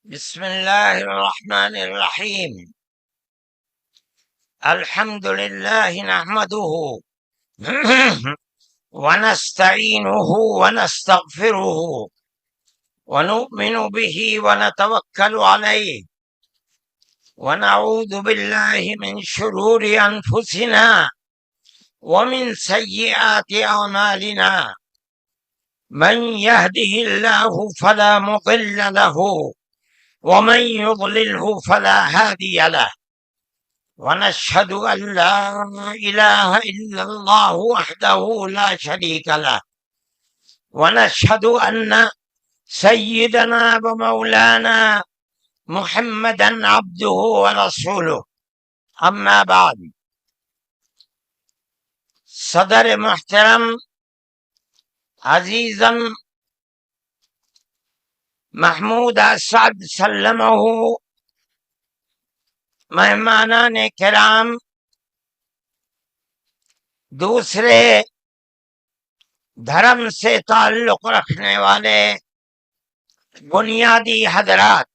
بسم الله الرحمن الرحيم. الحمد لله نحمده ونستعينه ونستغفره ونؤمن به ونتوكل عليه ونعوذ بالله من شرور أنفسنا ومن سيئات أعمالنا. من يهده الله فلا مضل له ومن يضلله فلا هادي له، ونشهد أن لا إله إلا الله وحده لا شريك له، ونشهد أن سيدنا ومولانا محمدا عبده ورسوله. أما بعد، صدر محترم عزیزم محمود اسعد سلمہ، مہمانان کرام، دوسرے دھرم سے تعلق رکھنے والے بنیادی حضرات،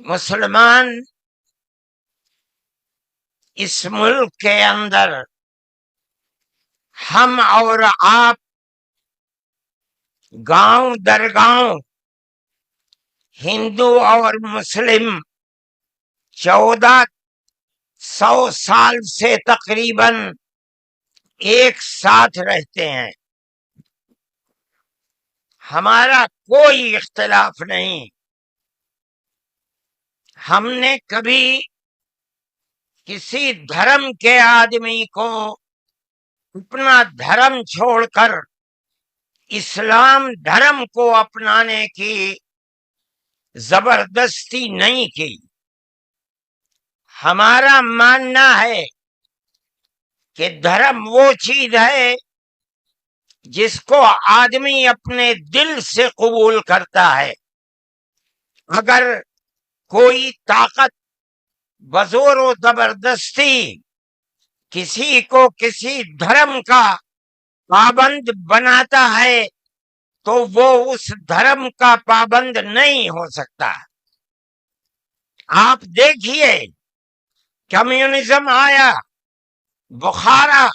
مسلمان اس ملک کے اندر ہم اور آپ گاؤں در گاؤں، ہندو اور مسلم 1400 سال سے تقریباً ایک ساتھ رہتے ہیں. ہمارا کوئی اختلاف نہیں. ہم نے کبھی کسی دھرم کے آدمی کو اپنا دھرم چھوڑ کر اسلام دھرم کو اپنانے کی زبردستی نہیں کی. ہمارا ماننا ہے کہ دھرم وہ چیز ہے جس کو آدمی اپنے دل سے قبول کرتا ہے. اگر کوئی طاقت بزور و زبردستی کسی کو کسی دھرم کا پابند بناتا ہے تو وہ اس دھرم کا پابند نہیں ہو سکتا. آپ دیکھیے، کمیونزم آیا، بخارا،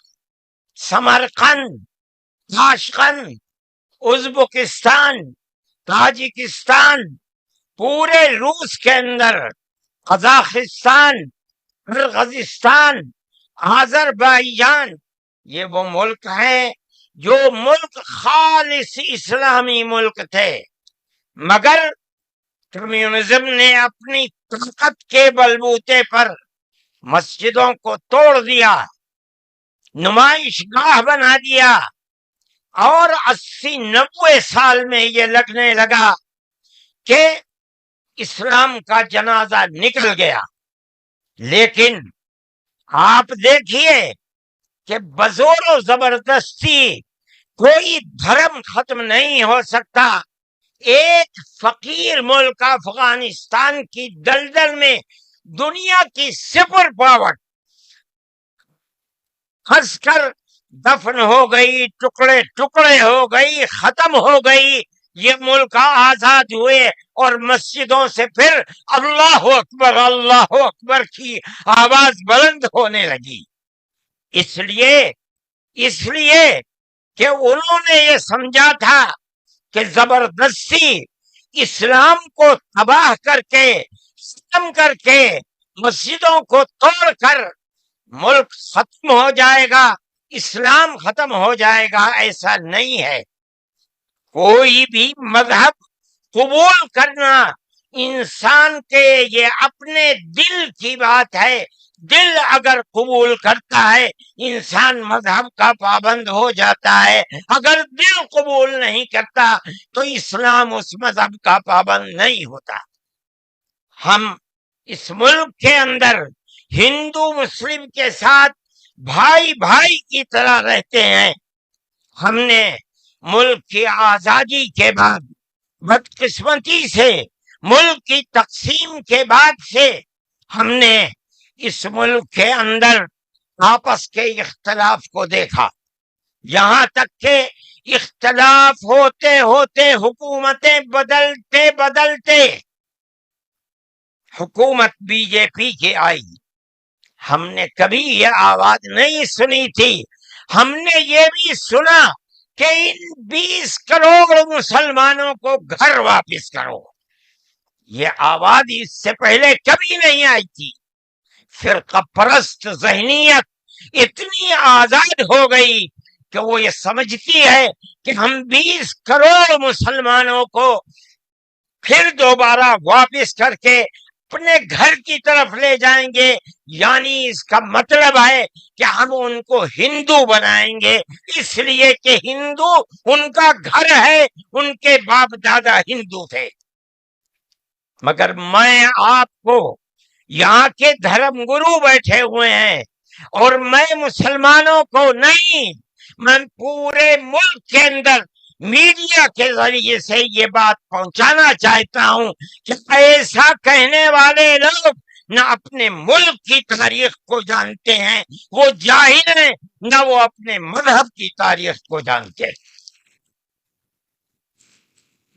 سمرقند، تاشقند، ازبکستان، تاجکستان، پورے روس کے اندر، قزاقستان، قرغیزستان، آذربائیجان، یہ وہ ملک ہیں جو ملک خالص اسلامی ملک تھے، مگر کمیونزم نے اپنی طاقت کے بلبوتے پر مسجدوں کو توڑ دیا، نمائش گاہ بنا دیا، اور 80-90 سال میں یہ لگنے لگا کہ اسلام کا جنازہ نکل گیا. لیکن آپ دیکھیے کہ بزور و زبردستی کوئی دھرم ختم نہیں ہو سکتا. ایک فقیر ملک افغانستان کی دلدل میں دنیا کی سپر پاور پھنس کر دفن ہو گئی، ٹکڑے ٹکڑے ہو گئی، ختم ہو گئی. یہ ملک آزاد ہوئے اور مسجدوں سے پھر اللہ اکبر کی آواز بلند ہونے لگی. اس لیے کہ انہوں نے یہ سمجھا تھا کہ زبردستی اسلام کو تباہ کر کے، ختم کر کے، مسجدوں کو توڑ کر ملک ختم ہو جائے گا، اسلام ختم ہو جائے گا. ایسا نہیں ہے. کوئی بھی مذہب قبول کرنا انسان کے یہ اپنے دل کی بات ہے. دل اگر قبول کرتا ہے انسان مذہب کا پابند ہو جاتا ہے. اگر دل قبول نہیں کرتا تو اسلام اس مذہب کا پابند نہیں ہوتا. ہم اس ملک کے اندر ہندو مسلم کے ساتھ بھائی بھائی کی طرح رہتے ہیں. ہم نے ملک کی آزادی کے بعد بدقسمتی سے ملک کی تقسیم کے بعد سے ہم نے اس ملک کے اندر آپس کے اختلاف کو دیکھا. یہاں تک کہ اختلاف ہوتے ہوتے حکومتیں بدلتے بدلتے حکومت بی جے پی کی آئی. ہم نے کبھی یہ آواز نہیں سنی تھی. ہم نے یہ بھی سنا کہ ان 20 کروڑ مسلمانوں کو گھر واپس کرو. یہ آواز اس سے پہلے کبھی نہیں آئی تھی. فرقہ پرست ذہنیت اتنی آزاد ہو گئی کہ وہ یہ سمجھتی ہے کہ ہم 20 کروڑ مسلمانوں کو پھر دوبارہ واپس کر کے اپنے گھر کی طرف لے جائیں گے. یعنی اس کا مطلب ہے کہ ہم ان کو ہندو بنائیں گے، اس لیے کہ ہندو ان کا گھر ہے، ان کے باپ دادا ہندو تھے. مگر میں آپ کو، یہاں کے دھرم گرو بیٹھے ہوئے ہیں اور میں مسلمانوں کو نہیں، میں پورے ملک کے اندر میڈیا کے ذریعے سے یہ بات پہنچانا چاہتا ہوں کہ ایسا کہنے والے لوگ نہ اپنے ملک کی تاریخ کو جانتے ہیں، وہ جاہل ہیں، نہ وہ اپنے مذہب کی تاریخ کو جانتے ہیں.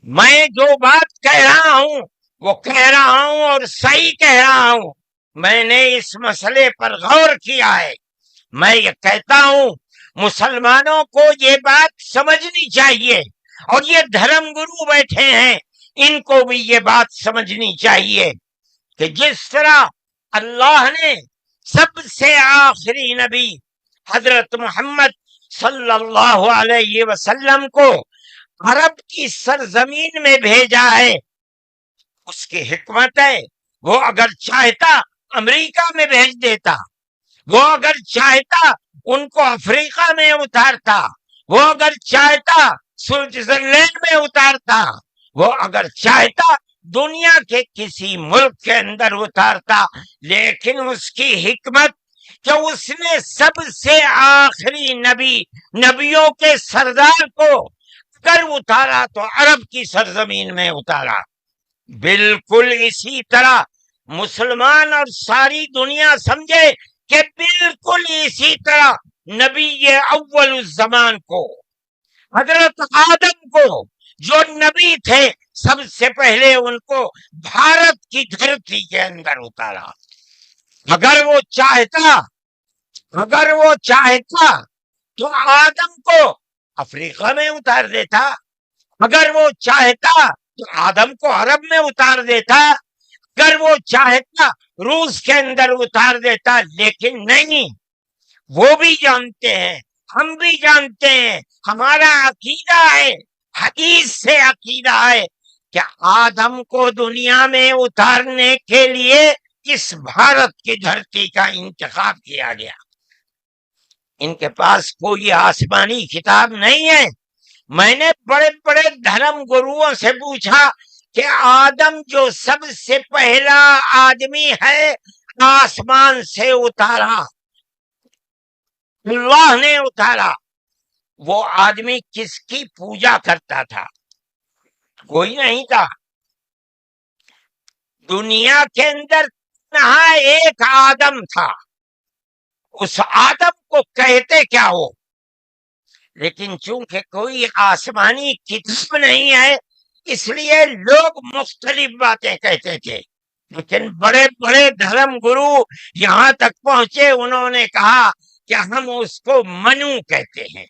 میں جو بات کہہ رہا ہوں وہ کہہ رہا ہوں اور صحیح کہہ رہا ہوں. میں نے اس مسئلے پر غور کیا ہے. میں یہ کہتا ہوں مسلمانوں کو یہ بات سمجھنی چاہیے، اور یہ دھرم گرو بیٹھے ہیں ان کو بھی یہ بات سمجھنی چاہیے کہ جس طرح اللہ نے سب سے آخری نبی حضرت محمد صلی اللہ علیہ وسلم کو عرب کی سرزمین میں بھیجا ہے، اس کی حکمت ہے. وہ اگر چاہتا امریکہ میں بھیج دیتا، وہ اگر چاہتا ان کو افریقہ میں اتارتا، وہ اگر چاہتا سوئٹزرلینڈ میں اتارتا، وہ اگر چاہتا دنیا کے کسی ملک کے اندر اتارتا. لیکن اس کی حکمت کہ اس نے سب سے آخری نبیوں کے سردار کو اگر اتارا تو عرب کی سرزمین میں اتارا. بالکل اسی طرح مسلمان اور ساری دنیا سمجھے کہ بالکل اسی طرح نبی اول الزمان کو، حضرت آدم کو جو نبی تھے، سب سے پہلے ان کو بھارت کی دھرتی کے اندر اتارا. اگر وہ چاہتا تو آدم کو افریقہ میں اتار دیتا، اگر وہ چاہتا تو آدم کو عرب میں اتار دیتا، اگر وہ چاہتا روس کے اندر اتار دیتا. لیکن نہیں، وہ بھی جانتے ہیں، ہم بھی جانتے ہیں، ہمارا عقیدہ ہے، حدیث سے عقیدہ ہے کہ آدم کو دنیا میں اتارنے کے لیے اس بھارت کی دھرتی کا انتخاب کیا گیا. ان کے پاس کوئی آسمانی کتاب نہیں ہے. میں نے بڑے بڑے دھرم گروؤں سے پوچھا کہ آدم جو سب سے پہلا آدمی ہے آسمان سے اتارا، اللہ نے اتارا، وہ آدمی کس کی پوجا کرتا تھا؟ کوئی نہیں تھا. دنیا کے اندر نہ ایک آدم تھا. اس آدم کو کہتے کیا ہو؟ لیکن چونکہ کوئی آسمانی کتاب نہیں ہے، اس لیے لوگ مختلف باتیں کہتے تھے. لیکن بڑے بڑے دھرم گرو یہاں تک پہنچے، انہوں نے کہا کہ ہم اس کو منو کہتے ہیں.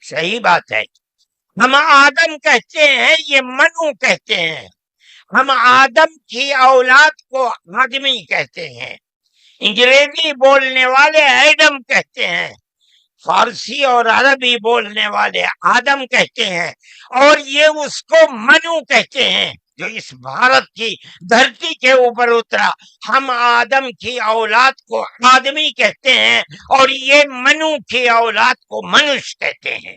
صحیح بات ہے، ہم آدم کہتے ہیں، یہ منو کہتے ہیں. ہم آدم کی اولاد کو آدمی کہتے ہیں. انگریزی بولنے والے ایڈم کہتے ہیں، فارسی اور عربی بولنے والے آدم کہتے ہیں، اور یہ اس کو منو کہتے ہیں جو اس بھارت کی دھرتی کے اوپر اترا. ہم آدم کی اولاد کو آدمی کہتے ہیں اور یہ منو کی اولاد کو منش کہتے ہیں.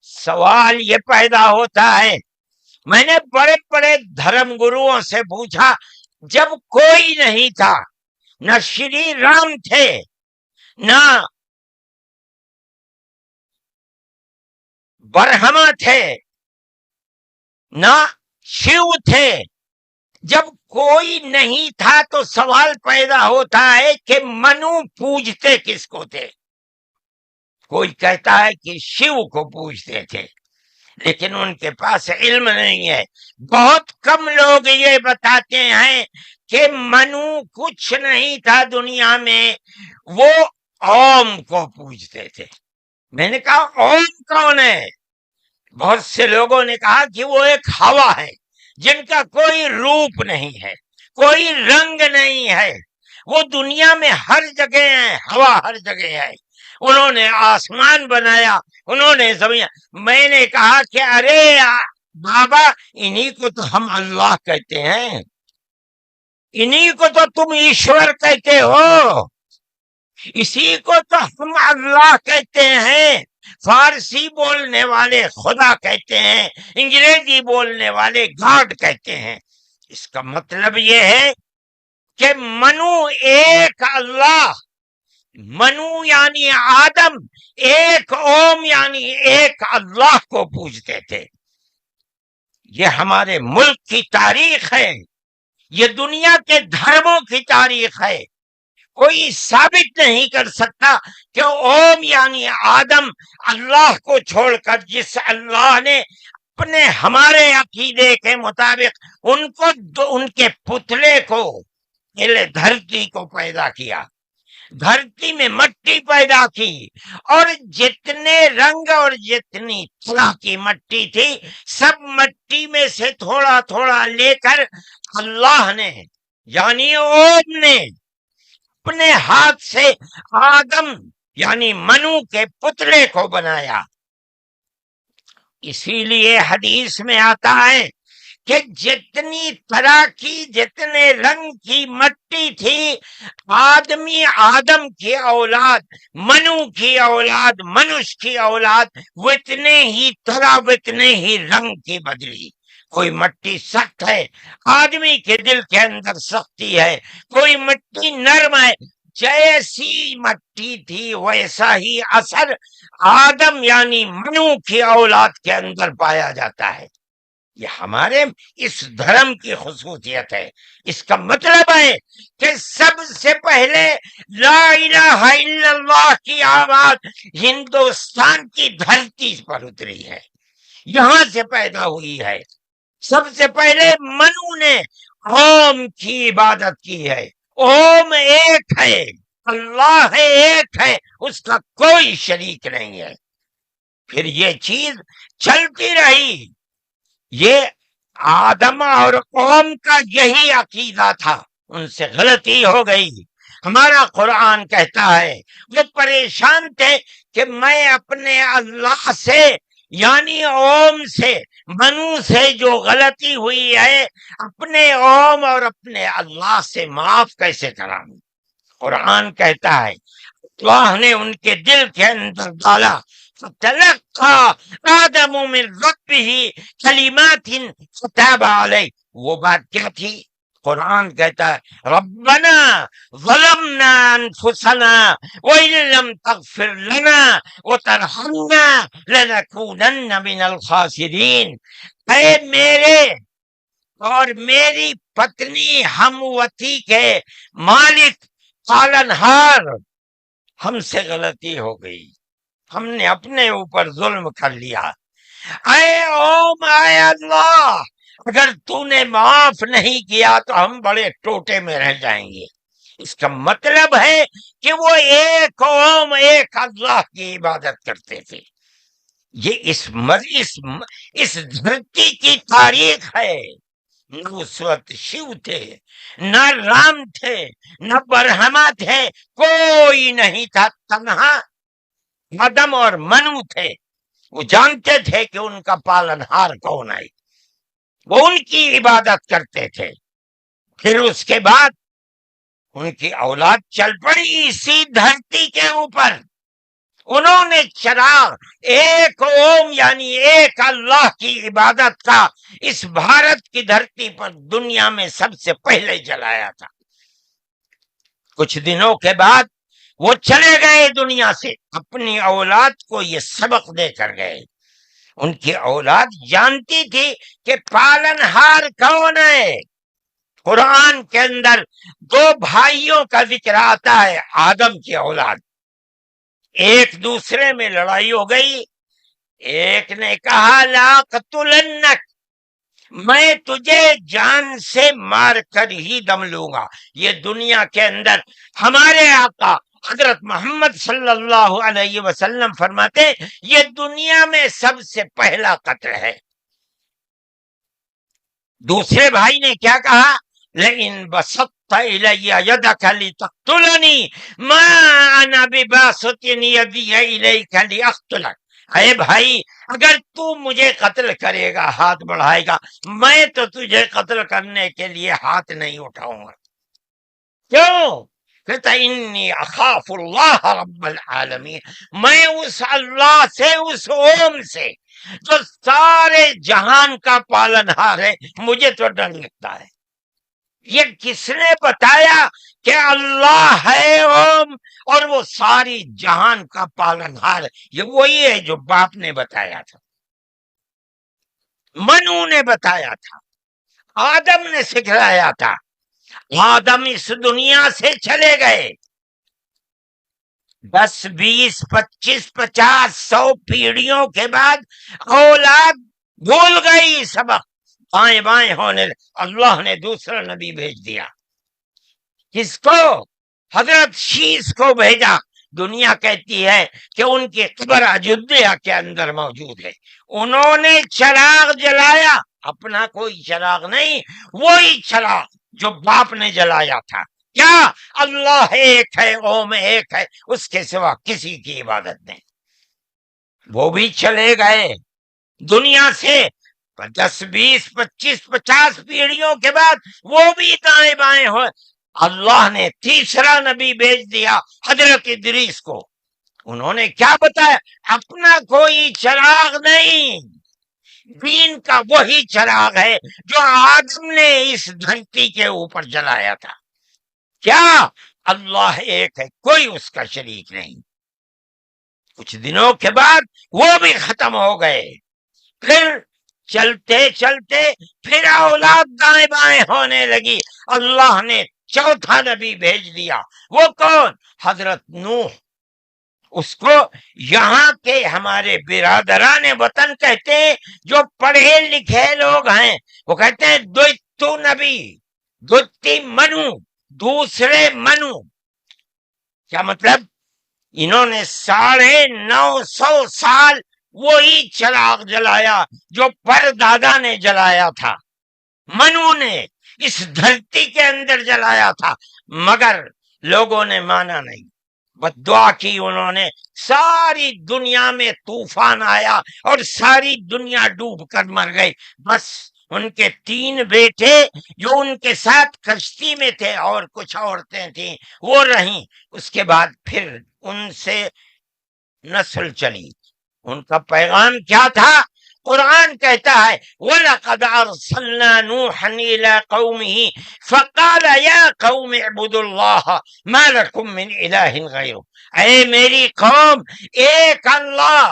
سوال یہ پیدا ہوتا ہے، میں نے بڑے بڑے دھرم گروؤں سے پوچھا، جب کوئی نہیں تھا، نہ شری رام تھے، نہ برہما تھے، نہ شیو تھے، جب کوئی نہیں تھا تو سوال پیدا ہوتا ہے کہ منو پوجتے کس کو تھے؟ کوئی کہتا ہے کہ شیو کو پوجتے تھے، لیکن ان کے پاس علم نہیں ہے۔ بہت کم لوگ یہ بتاتے ہیں کہ منو کچھ نہیں تھا دنیا میں، وہ اوم کو پوجتے تھے۔ میں نے کہا اوم کون ہے؟ بہت سے لوگوں نے کہا کہ وہ ایک ہوا ہے جن کا کوئی روپ نہیں ہے، کوئی رنگ نہیں ہے، وہ دنیا میں ہر جگہ ہے، ہوا ہر جگہ ہے۔ انہوں نے آسمان بنایا، انہوں نے زمین۔ میں نے کہا کہ ارے بابا، انہی کو تو ہم اللہ کہتے ہیں، انہی کو تو تم ایشور کہتے ہو، اسی کو تو ہم اللہ کہتے ہیں۔ فارسی بولنے والے خدا کہتے ہیں، انگریزی بولنے والے گاڈ کہتے ہیں۔ اس کا مطلب یہ ہے کہ منو ایک اللہ، منو یعنی آدم، ایک اوم یعنی ایک اللہ کو پوجتے تھے۔ یہ ہمارے ملک کی تاریخ ہے، یہ دنیا کے دھرموں کی تاریخ ہے۔ کوئی ثابت نہیں کر سکتا کہ اوم یعنی آدم اللہ کو چھوڑ کر جس اللہ نے اپنے ہمارے عقیدے کے مطابق ان کے پتلے کو، دھرتی کو پیدا کیا، دھرتی میں مٹی پیدا کی، اور جتنے رنگ اور جتنی طرح کی مٹی تھی، سب مٹی میں سے تھوڑا تھوڑا لے کر اللہ نے یعنی اوم نے اپنے ہاتھ سے آدم یعنی منو کے پتلے کو بنایا۔ اسی لیے حدیث میں آتا ہے کہ جتنی طرح کی، جتنے رنگ کی مٹی تھی، آدم کی اولاد، منو کی اولاد، منش کی اولاد، وہ اتنے ہی طرح، اتنے ہی رنگ کی بدلی۔ کوئی مٹی سخت ہے، آدمی کے دل کے اندر سختی ہے، کوئی مٹی نرم ہے۔ جیسی مٹی تھی ویسا ہی اثر آدم یعنی منو کی اولاد کے اندر پایا جاتا ہے۔ یہ ہمارے اس دھرم کی خصوصیت ہے۔ اس کا مطلب ہے کہ سب سے پہلے لا الہ الا اللہ کی آواز ہندوستان کی دھرتی پر اتری ہے، یہاں سے پیدا ہوئی ہے۔ سب سے پہلے منو نے اوم کی عبادت کی ہے۔ اوم ایک ہے، اللہ ہے، ایک ہے، اس کا کوئی شریک نہیں ہے۔ پھر یہ چیز چلتی رہی۔ یہ آدم اور قوم کا یہی عقیدہ تھا، ان سے غلطی ہو گئی۔ ہمارا قرآن کہتا ہے وہ پریشان تھے کہ میں اپنے اللہ سے یعنی اوم سے، منو سے جو غلطی ہوئی ہے، اپنے اوم اور اپنے اللہ سے معاف کیسے کراؤں؟ قرآن کہتا ہے اللہ نے ان کے دل کے اندر ڈالا، فَتَلَقَّى آدَمُ مِن رَبِّهِ كَلِمَاتٍ فَتَابَ عَلَيْهِ۔ وہ بات کیا تھی؟ قرآن کہتا ہے ربنا ظلمنا انفسنا وَإِن لَّمْ تَغْفِرْ لَنَا وَتَرْحَمْنَا لَنَكُونَنَّ مِنَ الْخَاسِرِينَ۔ اے میرے اور میری پتنی ہموتی کے مالک، پالنہار، ہم سے غلطی ہو گئی، ہم نے اپنے اوپر ظلم کر لیا۔ اے اوم، اے اللہ، اگر تو نے معاف نہیں کیا تو ہم بڑے ٹوٹے میں رہ جائیں گے۔ اس کا مطلب ہے کہ وہ ایک اوم، ایک اللہ کی عبادت کرتے تھے۔ یہ اس دھرتی کی تاریخ ہے۔ نہ اس وقت شیو تھے، نہ رام تھے، نہ برہما تھے، کوئی نہیں تھا، تنہا آدم اور منو تھے۔ وہ جانتے تھے کہ ان کا پالنہار کون ہے، وہ ان کی عبادت کرتے تھے۔ پھر اس کے بعد ان کی اولاد چل پڑی اسی دھرتی کے اوپر، انہوں نے چراغ ایک اوم یعنی ایک اللہ کی عبادت کا اس بھارت کی دھرتی پر دنیا میں سب سے پہلے جلایا تھا۔ کچھ دنوں کے بعد وہ چلے گئے دنیا سے، اپنی اولاد کو یہ سبق دے کر گئے۔ ان کی اولاد جانتی تھی کہ پالنہار کون ہے۔ قرآن کے اندر دو بھائیوں کا ذکر آتا ہے، آدم کی اولاد، ایک دوسرے میں لڑائی ہو گئی. ایک نے کہا لا قتلنک، میں تجھے جان سے مار کر ہی دم لوں گا. یہ دنیا کے اندر ہمارے آقا حضرت محمد صلی اللہ علیہ وسلم فرماتے یہ دنیا میں سب سے پہلا قتل ہے. دوسرے بھائی نے کیا کہا؟ لئن بسطت الی یدک لتقتلنی ما انا بباسط یدی الیک لاقتلک. اے بھائی اگر تو مجھے قتل کرے گا، ہاتھ بڑھائے گا، میں تو تجھے قتل کرنے کے لیے ہاتھ نہیں اٹھاؤں گا. کیوں؟ کہتا انی اخاف اللہ رب العالمین، میں اس اللہ سے، اس اوم سے جو سارے جہان کا پالنہار ہے، مجھے تو ڈر لگتا ہے. یہ کس نے بتایا کہ اللہ ہے اوم اور وہ ساری جہان کا پالنہار؟ یہ وہی ہے جو باپ نے بتایا تھا، منو نے بتایا تھا، آدم نے سکھلایا تھا. آدم اس دنیا سے چلے گئے، 10 20 25 50 100 پیڑھیوں کے بعد اولاد بھول گئی سبق، بائیں بائیں ہونے. اللہ نے دوسرا نبی بھیج دیا. کس کو؟ حضرت شیس کو بھیجا. دنیا کہتی ہے کہ ان کی قبر اجودھیا کے اندر موجود ہے. انہوں نے چراغ جلایا، اپنا کوئی چراغ نہیں، وہی چراغ جو باپ نے جلایا تھا. کیا؟ اللہ ایک ہے، اوم ایک ہے، اس کے سوا کسی کی عبادت نہیں. وہ بھی چلے گئے دنیا سے 10 20 25 50 پیڑھیوں کے بعد، وہ بھی دائیں بائیں ہوئے. اللہ نے تیسرا نبی بھیج دیا حضرت ادریس کو. انہوں نے کیا بتایا؟ اپنا کوئی چراغ نہیں، دین کا وہی چراغ ہے جو آدم نے اس دھرتی کے اوپر جلایا تھا. کیا؟ اللہ ایک ہے، کوئی اس کا شریک نہیں. کچھ دنوں کے بعد وہ بھی ختم ہو گئے. پھر چلتے چلتے پھر اولاد دائیں بائیں ہونے لگی. اللہ نے چوتھا نبی بھیج دیا. وہ کون؟ حضرت نوح. اس کو یہاں کے ہمارے برادران وطن کہتے ہیں، جو پڑھے لکھے لوگ ہیں وہ کہتے ہیں دوتو نبی، دوتی منو، دوسرے منو. کیا مطلب؟ انہوں نے 950 سال وہی چراغ جلایا جو پر دادا نے جلایا تھا، منو نے اس دھرتی کے اندر جلایا تھا، مگر لوگوں نے مانا نہیں، بد دعا کی انہوں نے. ساری دنیا میں طوفان آیا اور ساری دنیا ڈوب کر مر گئی. بس ان کے 3 بیٹے جو ان کے ساتھ کشتی میں تھے اور کچھ عورتیں تھیں وہ رہیں. اس کے بعد پھر ان سے نسل چلی. ان کا پیغام کیا تھا؟ قرآن کہتا ہے وَلَقَدْ أَرْسَلْنَا نُوحًا إِلَىٰ قَوْمِهِ فَقَالَ يَا قَوْمِ اعْبُدُوا اللَّهَ مَا لَكُم مِّنْ إِلَٰهٍ غَيْرُهُ. اے میری قوم، ایک اللہ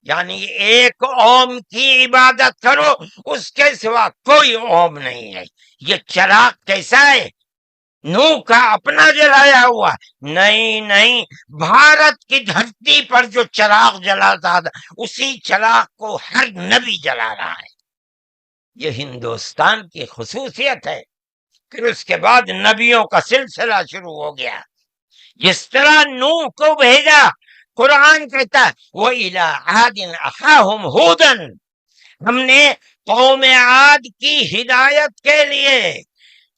یعنی ایک اوم کی عبادت کرو، اس کے سوا کوئی اوم نہیں ہے. یہ چراغ کیسا ہے؟ نوح کا اپنا جلایا ہوا؟ نہیں، بھارت کی دھرتی پر جو چراغ جلاتا تھا اسی چراغ کو ہر نبی جلا رہا ہے. یہ ہندوستان کی خصوصیت ہے. پھر اس کے بعد نبیوں کا سلسلہ شروع ہو گیا. جس طرح نوح کو بھیجا، قرآن کہتا ہے وَإِلَىٰ عَادٍ أَخَاهُمْ هُودًا، ہم نے قوم عاد کی ہدایت کے لیے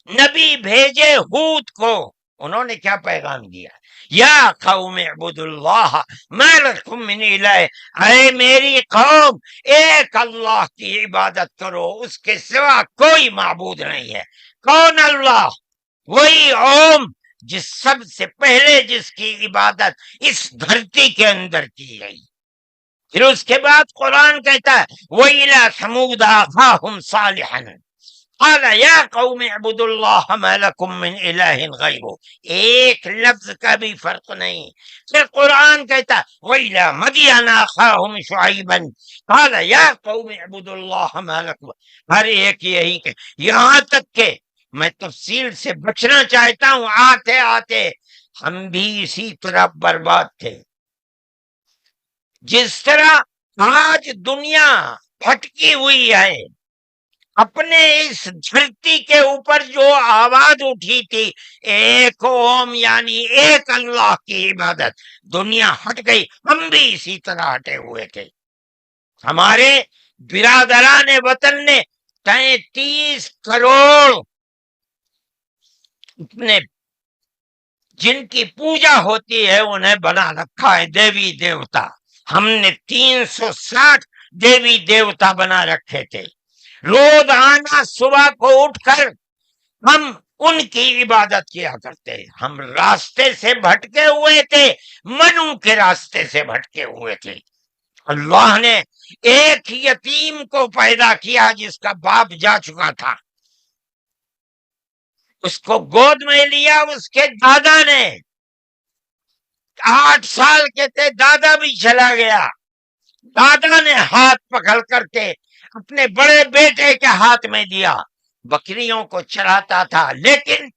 نبی بھیجے ہود کو. انہوں نے کیا پیغام دیا؟ یا قوم اعبدوا اللہ ما لکم من الہ، اے میری قوم ایک اللہ کی عبادت کرو، اس کے سوا کوئی معبود نہیں ہے. کون اللہ؟ وہی اوم جس سب سے پہلے جس کی عبادت اس دھرتی کے اندر کی گئی. پھر اس کے بعد قرآن کہتا ہے وَإِلَىٰ ثَمُودَ أَخَاهُمْ صَالِحًا قال یا قوم اعبدوا اللہ ما لکم من الہ غیرہ. ایک لفظ کا بھی فرق نہیں. پھر قرآن کہتا وَإِلَىٰ مَدْيَنَ أَخَاهُمْ شُعَيْبًا قال یا قوم اعبدوا اللہ ما لکم. ہر ایک یہی کہ یہاں تک کہ میں تفصیل سے بچنا چاہتا ہوں، آتے آتے ہم بھی اسی طرح برباد تھے. جس طرح آج دنیا بھٹکی ہوئی ہے، اپنے اس دھرتی کے اوپر جو آواز اٹھی تھی ایک اوم یعنی ایک اللہ کی عبادت، دنیا ہٹ گئی، ہم بھی اسی طرح ہٹے ہوئے تھے۔ ہمارے برادران وطن نے 33 کروڑ اپنے جن کی پوجا ہوتی ہے انہیں بنا رکھا ہے دیوی دیوتا۔ ہم نے 360 دیوی دیوتا بنا رکھے تھے۔ روز آنا صبح کو اٹھ کر ہم ان کی عبادت کیا کرتے۔ ہم راستے سے بھٹکے ہوئے تھے، منو کے راستے سے بھٹکے ہوئے تھے۔ اللہ نے ایک یتیم کو پیدا کیا جس کا باپ جا چکا تھا، اس کو گود میں لیا اس کے دادا نے، 8 سال کے تھے، دادا بھی چلا گیا، دادا نے ہاتھ پکڑ کر کے اپنے بڑے بیٹے کے ہاتھ میں دیا، بکریوں کو چراتا تھا، لیکن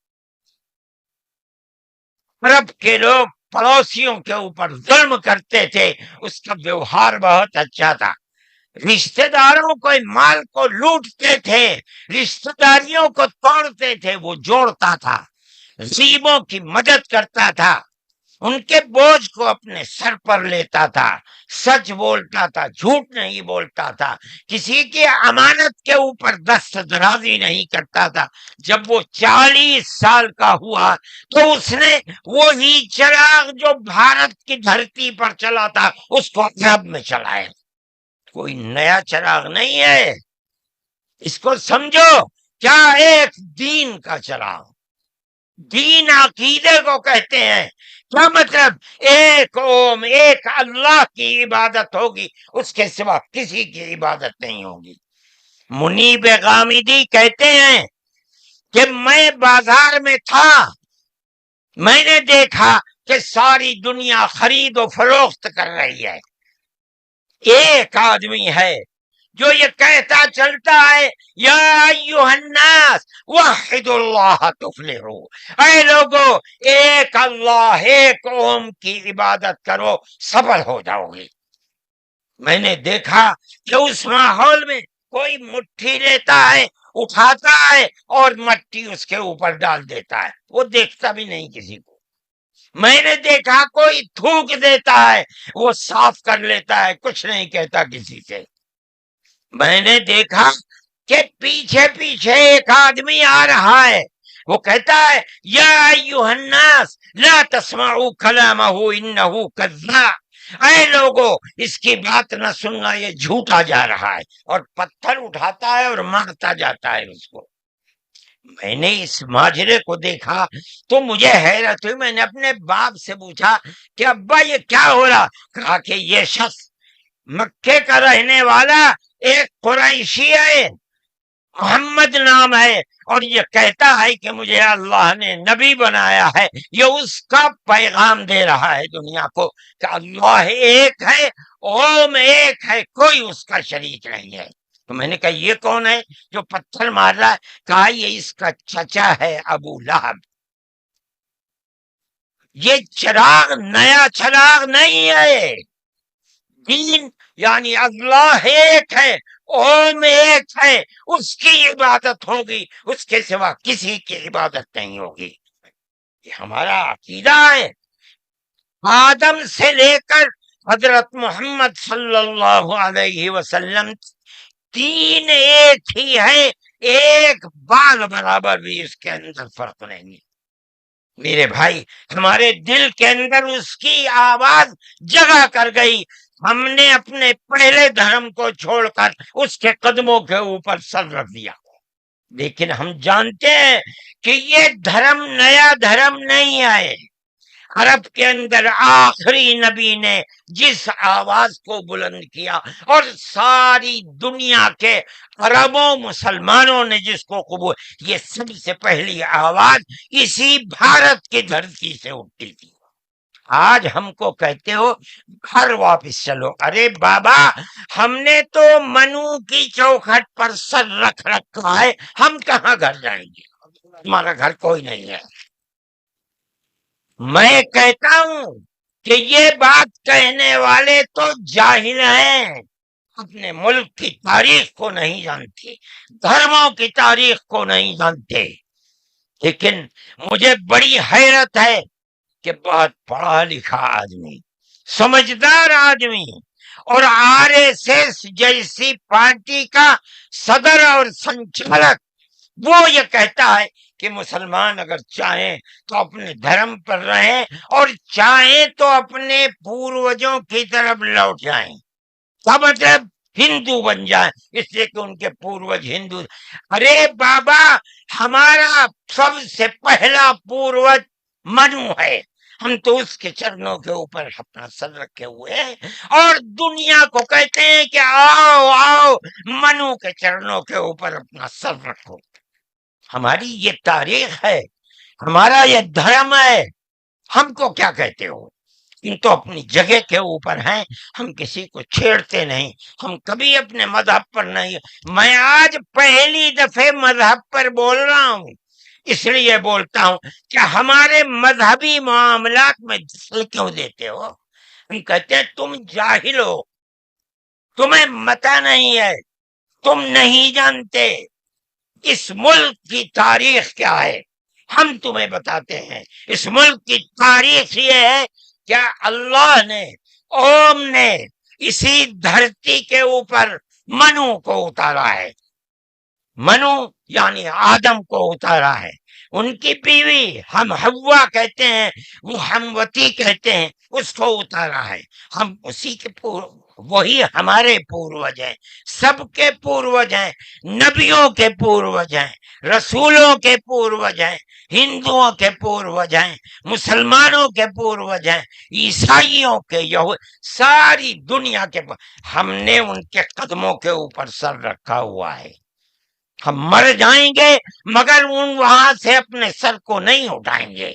عرب کے لوگ پڑوسیوں کے اوپر ظلم کرتے تھے، اس کا ویوہار بہت اچھا تھا، رشتہ داروں کو مال کو لوٹتے تھے، رشتہ داریوں کو توڑتے تھے، وہ جوڑتا تھا، غریبوں کی مدد کرتا تھا، ان کے بوجھ کو اپنے سر پر لیتا تھا، سچ بولتا تھا، جھوٹ نہیں بولتا تھا، کسی کی امانت کے اوپر دست درازی نہیں کرتا تھا۔ جب وہ 40 سال کا ہوا تو اس نے وہی چراغ جو بھارت کی دھرتی پر چلا تھا اس کو عرب میں چلایا۔ کوئی نیا چراغ نہیں ہے، اس کو سمجھو، کیا ایک دین کا چراغ، دین عقیدے کو کہتے ہیں۔ کیا مطلب؟ ایک اوم، ایک اللہ کی عبادت ہوگی، اس کے سوا کسی کی عبادت نہیں ہوگی۔ منیب غامدی کہتے ہیں کہ میں بازار میں تھا، میں نے دیکھا کہ ساری دنیا خرید و فروخت کر رہی ہے، ایک آدمی ہے جو یہ کہتا چلتا ہے یا ایھا الناس وحد اللہ تفلحوا، اے لوگو ایک اللہ، ایک اوم کی عبادت کرو، سفل ہو جاؤ گے۔ میں نے دیکھا کہ اس ماحول میں کوئی مٹھی لیتا ہے، اٹھاتا ہے اور مٹی اس کے اوپر ڈال دیتا ہے، وہ دیکھتا بھی نہیں کسی کو۔ میں نے دیکھا کوئی تھوک دیتا ہے، وہ صاف کر لیتا ہے، کچھ نہیں کہتا کسی سے۔ میں نے دیکھا کہ پیچھے پیچھے ایک آدمی آ رہا ہے، وہ کہتا ہے یا ایھا الناس لا تسمعوا کلامہ انہ کذاب، اے لوگو اس کی بات نہ سننا، یہ جھوٹا جا رہا ہے، اور پتھر اٹھاتا ہے اور مارتا جاتا ہے اس کو۔ میں نے اس ماجرے کو دیکھا تو مجھے حیرت ہوئی، میں نے اپنے باپ سے پوچھا کہ ابا یہ کیا ہو رہا؟ کہا کہ یہ شخص مکے کا رہنے والا ایک قریشی ہے، محمد نام ہے، اور یہ کہتا ہے کہ مجھے اللہ نے نبی بنایا ہے، یہ اس کا پیغام دے رہا ہے دنیا کو کہ اللہ ایک ہے، اوم ایک ہے، کوئی اس کا شریک نہیں ہے۔ تو میں نے کہا یہ کون ہے جو پتھر مار رہا ہے؟ کہا یہ اس کا چچا ہے ابو لہب۔ یہ چراغ نیا چراغ نہیں ہے، دین یعنی اللہ ایک ہے، اوم ایک ہے، اس کی عبادت ہوگی، اس کے سوا کسی کی عبادت نہیں ہوگی۔ یہ ہمارا عقیدہ ہے۔ آدم سے لے کر حضرت محمد صلی اللہ علیہ وسلم تین ایک ہی ہے، ایک بال برابر بھی اس کے اندر فرق نہیں ہے۔ میرے بھائی، ہمارے دل کے اندر اس کی آواز جگہ کر گئی، ہم نے اپنے پہلے دھرم کو چھوڑ کر اس کے قدموں کے اوپر سر رکھ دیا، لیکن ہم جانتے ہیں کہ یہ دھرم نیا دھرم نہیں ہے۔ عرب کے اندر آخری نبی نے جس آواز کو بلند کیا اور ساری دنیا کے عربوں مسلمانوں نے جس کو قبول، یہ سب سے پہلی آواز اسی بھارت کی دھرتی سے اٹھتی تھی۔ آج ہم کو کہتے ہو گھر واپس چلو، ارے بابا ہم نے تو منو کی چوکھٹ پر سر رکھ رکھا ہے، ہم کہاں گھر جائیں گے؟ ہمارا گھر کوئی نہیں ہے۔ میں کہتا ہوں کہ یہ بات کہنے والے تو جاہل ہیں، اپنے ملک کی تاریخ کو نہیں جانتے، دھرموں کی تاریخ کو نہیں جانتے۔ لیکن مجھے بڑی حیرت ہے کہ بہت پڑھا لکھا آدمی، سمجھدار آدمی، اور آر ایس ایس جیسی پارٹی کا صدر اور سنچالک وہ یہ کہتا ہے کہ مسلمان اگر چاہیں تو اپنے دھرم پر رہیں اور چاہیں تو اپنے پوروجوں کی طرف لوٹ جائیں، کا مطلب ہندو بن جائیں، اس لیے کہ ان کے پوروج ہندو۔ ارے بابا، ہمارا سب سے پہلا پوروج منو ہے، ہم تو اس کے چرنوں کے اوپر اپنا سر رکھے ہوئے ہیں اور دنیا کو کہتے ہیں کہ آؤ آؤ منو کے چرنوں کے اوپر اپنا سر رکھو۔ ہماری یہ تاریخ ہے، ہمارا یہ دھرم ہے، ہم کو کیا کہتے ہو؟ ان تو اپنی جگہ کے اوپر ہیں، ہم کسی کو چھیڑتے نہیں، ہم کبھی اپنے مذہب پر نہیں۔ میں آج پہلی دفعہ مذہب پر بول رہا ہوں، اس لیے بولتا ہوں کہ ہمارے مذہبی معاملات میں دخل کیوں دیتے ہو؟ ہم کہتے ہیں تم جاہل ہو، تمہیں متا نہیں ہے، تم نہیں جانتے اس ملک کی تاریخ کیا ہے، ہم تمہیں بتاتے ہیں۔ اس ملک کی تاریخ یہ ہے کہ اللہ نے، اوم نے اسی دھرتی کے اوپر منو کو اتارا ہے، منو یعنی آدم کو اتارا ہے، ان کی بیوی ہم حوا کہتے ہیں، وہ ہموتی کہتے ہیں، اس کو اتارا ہے۔ ہم اسی کے وہی ہمارے پوروج ہیں، سب کے پوروج ہیں، نبیوں کے پوروج ہیں، رسولوں کے پوروج ہیں، ہندوؤں کے پوروج ہیں، مسلمانوں کے پوروج ہیں، عیسائیوں کے، ساری دنیا کے ہم نے ان کے قدموں کے اوپر سر رکھا ہوا ہے۔ ہم مر جائیں گے مگر وہاں سے اپنے سر کو نہیں اٹھائیں گے۔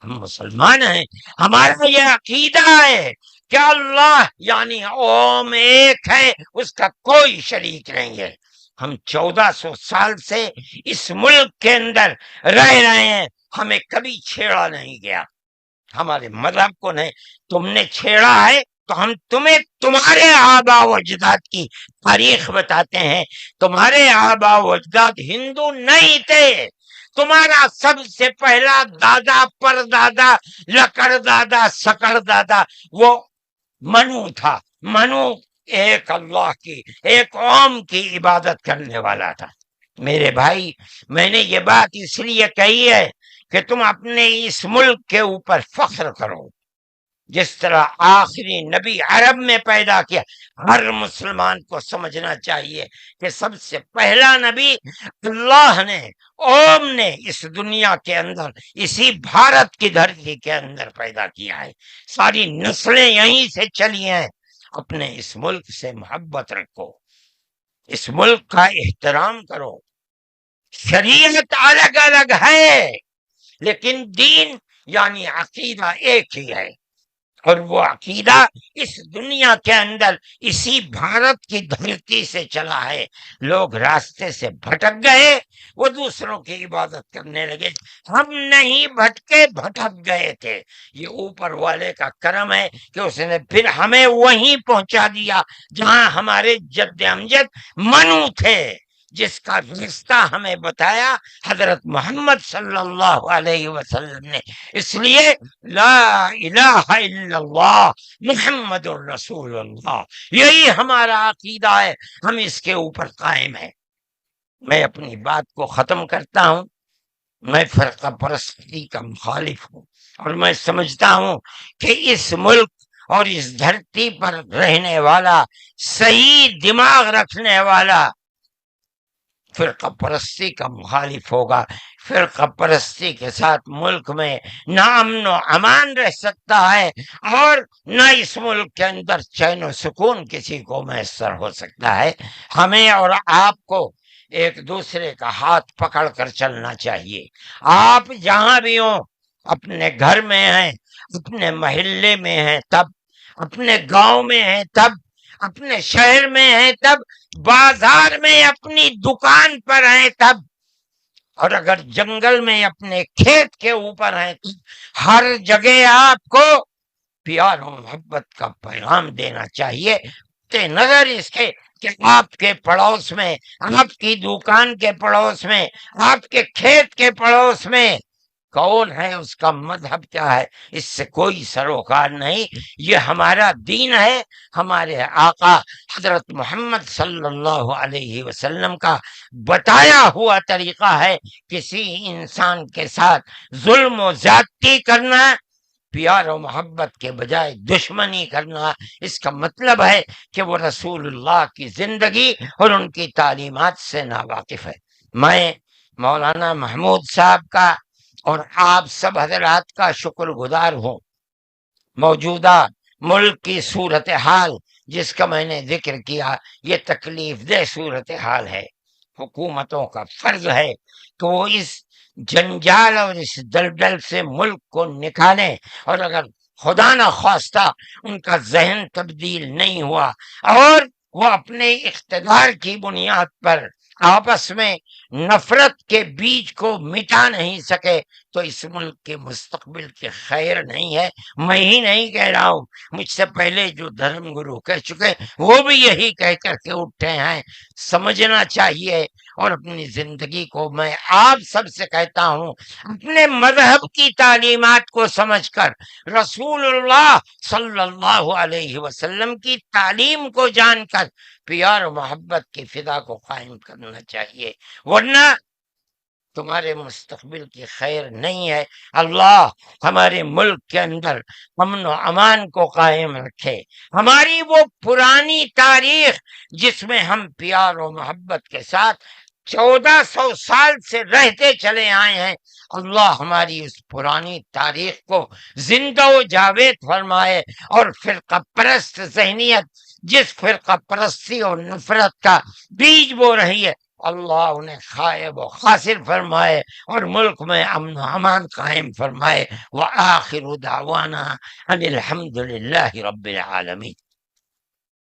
ہم مسلمان ہیں، ہمارا یہ عقیدہ ہے کہ اللہ یعنی اوم ایک ہے، اس کا کوئی شریک نہیں ہے۔ ہم 1400 سال سے اس ملک کے اندر رہ رہے ہیں، ہمیں کبھی چھیڑا نہیں گیا، ہمارے مذہب کو نہیں۔ تم نے چھیڑا ہے تو ہم تمہیں تمہارے آباء و اجداد کی تاریخ بتاتے ہیں۔ تمہارے آباء و اجداد ہندو نہیں تھے، تمہارا سب سے پہلا دادا پر دادا لکڑ دادا سکڑ دادا وہ منو تھا۔ منو ایک اللہ کی، ایک اوم کی عبادت کرنے والا تھا۔ میرے بھائی، میں نے یہ بات اس لیے کہی ہے کہ تم اپنے اس ملک کے اوپر فخر کرو، جس طرح آخری نبی عرب میں پیدا کیا۔ ہر مسلمان کو سمجھنا چاہیے کہ سب سے پہلا نبی اللہ نے، اوم نے اس دنیا کے اندر، اسی بھارت کی دھرتی کے اندر پیدا کیا ہے۔ ساری نسلیں یہیں سے چلی ہیں۔ اپنے اس ملک سے محبت رکھو، اس ملک کا احترام کرو۔ شریعت الگ الگ ہے لیکن دین یعنی عقیدہ ایک ہی ہے، اور وہ عقیدہ اس دنیا کے اندر اسی بھارت کی دھرتی سے چلا ہے۔ لوگ راستے سے بھٹک گئے، وہ دوسروں کی عبادت کرنے لگے، ہم نہیں بھٹکے، بھٹک گئے تھے۔ یہ اوپر والے کا کرم ہے کہ اس نے پھر ہمیں وہیں پہنچا دیا جہاں ہمارے جد امجد منو تھے، جس کا رشتہ ہمیں بتایا حضرت محمد صلی اللہ علیہ وسلم نے۔ اس لیے لا الہ الا اللہ محمد الرسول اللہ، یہی ہمارا عقیدہ ہے، ہم اس کے اوپر قائم ہیں۔ میں اپنی بات کو ختم کرتا ہوں۔ میں فرقہ پرستی کا مخالف ہوں، اور میں سمجھتا ہوں کہ اس ملک اور اس دھرتی پر رہنے والا، صحیح دماغ رکھنے والا فرقہ پرستی کا مخالف ہوگا۔ فرقہ پرستی کے ساتھ ملک میں نہ امن و امان رہ سکتا ہے، اور نہ اس ملک کے اندر چین و سکون کسی کو میسر ہو سکتا ہے۔ ہمیں اور آپ کو ایک دوسرے کا ہاتھ پکڑ کر چلنا چاہیے۔ آپ جہاں بھی ہوں، اپنے گھر میں ہیں، اپنے محلے میں ہیں تب، اپنے گاؤں میں ہیں تب، اپنے شہر میں ہیں تب، بازار میں اپنی دکان پر ہیں تب، اور اگر جنگل میں اپنے کھیت کے اوپر ہیں تو ہر جگہ آپ کو پیار و محبت کا پیغام دینا چاہیے، نظر اس کے کہ آپ کے پڑوس میں، آپ کی دکان کے پڑوس میں، آپ کے کھیت کے پڑوس میں کون ہے، اس کا مذہب کیا ہے، اس سے کوئی سروکار نہیں۔ یہ ہمارا دین ہے، ہمارے آقا حضرت محمد صلی اللہ علیہ وسلم کا بتایا ہوا طریقہ ہے۔ کسی انسان کے ساتھ ظلم و زیادتی کرنا، پیار و محبت کے بجائے دشمنی کرنا، اس کا مطلب ہے کہ وہ رسول اللہ کی زندگی اور ان کی تعلیمات سے ناواقف ہے۔ میں مولانا محمود صاحب کا اور آپ سب حضرات کا شکر گزار ہوں۔ موجودہ ملک کی صورتحال جس کا میں نے ذکر کیا، یہ تکلیف دہ صورتحال ہے۔ حکومتوں کا فرض ہے کہ وہ اس جنجال اور اس دلدل سے ملک کو نکالیں، اور اگر خدا نہ خواستہ ان کا ذہن تبدیل نہیں ہوا اور وہ اپنے اقتدار کی بنیاد پر آپس میں نفرت کے بیج کو مٹا نہیں سکے تو اس ملک کے مستقبل کے خیر نہیں ہے۔ میں ہی نہیں کہہ رہا ہوں، مجھ سے پہلے جو دھرم گرو کہہ چکے وہ بھی یہی کہہ کر کے اٹھے ہیں۔ سمجھنا چاہیے، اور اپنی زندگی کو میں آپ سب سے کہتا ہوں، اپنے مذہب کی تعلیمات کو سمجھ کر، رسول اللہ صلی اللہ علیہ وسلم کی تعلیم کو جان کر پیار و محبت کی فضا کو قائم کرنا چاہیے، ورنہ تمہارے مستقبل کی خیر نہیں ہے۔ اللہ ہمارے ملک کے اندر امن و امان کو قائم رکھے۔ ہماری وہ پرانی تاریخ جس میں ہم پیار و محبت کے ساتھ 1400 سال سے رہتے چلے آئے ہیں، اللہ ہماری اس پرانی تاریخ کو زندہ و جاوید فرمائے، اور فرقہ پرست ذہنیت جس فرقہ پرستی اور نفرت کا بیج بو رہی ہے، اللہ انہیں خائب و خاسر فرمائے، اور ملک میں امن و امان قائم فرمائے۔ وآخر دعوانا ان الحمد للہ رب العالمین۔